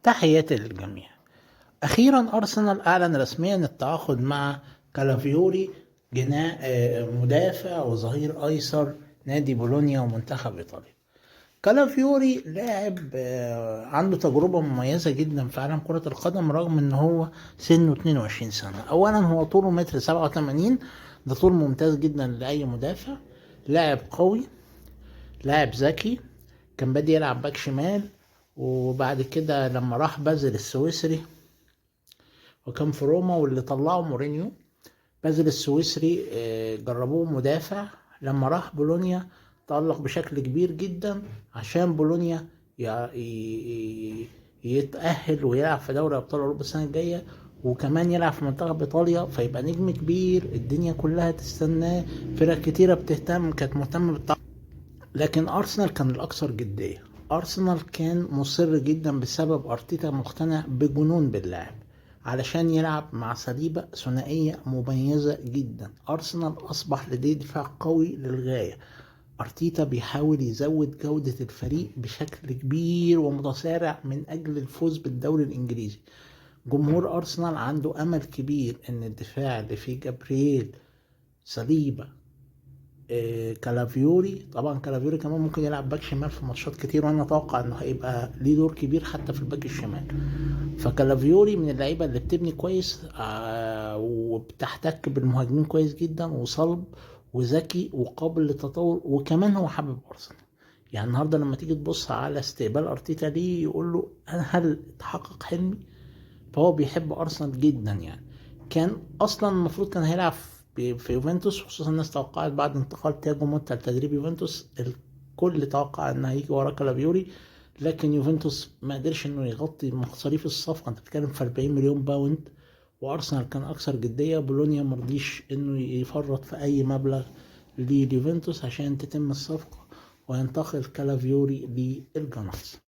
تحياتي للجميع. أخيرا أرسنال أعلن رسميا التعاقد مع كالافيوري مدافع وظهير أيسر نادي بولونيا ومنتخب إيطاليا. كالافيوري لاعب عنده تجربة مميزة جدا في عالم كرة القدم رغم ان هو سنه 22 سنة. اولا هو طوله 1.87 متر، ده طول ممتاز جدا لأي مدافع. لاعب قوي، لاعب ذكي، كان بادئ يلعب باك شمال، وبعد كده لما راح بازل السويسري وكان في روما واللي طلعه مورينيو. بازل السويسري جربوه مدافع، لما راح بولونيا تألق بشكل كبير جدا عشان بولونيا يتأهل ويلعب في دوري أبطال أوروبا السنة الجاية، وكمان يلعب في منتخب إيطاليا فيبقى نجم كبير الدنيا كلها تستناه. فرق كتيرة كانت مهتمة بالتعاقد، لكن أرسنال كان الأكثر جدية. أرسنال كان مصر جدا بسبب أرتيتا مقتنع بجنون باللاعب علشان يلعب مع صليبة ثنائية مميزة جدا. أرسنال أصبح لديه دفاع قوي للغاية. أرتيتا بيحاول يزود جودة الفريق بشكل كبير ومتسارع من أجل الفوز بالدوري الإنجليزي. جمهور أرسنال عنده أمل كبير إن الدفاع اللي فيه جابرييل، صليبة، كالافيوري. طبعا كالافيوري كمان ممكن يلعب باك شمال في ماتشات كتير، وانا اتوقع انه هيبقى ليه دور كبير حتى في الباك الشمال. فكالافيوري من اللعيبه اللي بتبني كويس وبتحتك بالمهاجمين كويس جدا، وصلب وذكي وقابل للتطور، وكمان هو حابب ارسنال. يعني النهارده لما تيجي تبص على استقبال ارتيتا ليه يقول له هل تحقق حلمي، فهو بيحب ارسنال جدا. يعني كان اصلا المفروض كان هيلعب في يوفنتوس، خصوصا الناس توقعت بعد انتقال تياجو موتا لتدريب يوفنتوس الكل توقع ان هيجي وراه كالافيوري، لكن يوفنتوس ما قدرش انه يغطي مصاريف الصفقه. انت بتتكلم في 40 مليون باوند، وارسنال كان اكثر جديه. بولونيا مرضيش انه يفرط في اي مبلغ لليوفنتوس عشان تتم الصفقه وينتقل كالافيوري للجناح.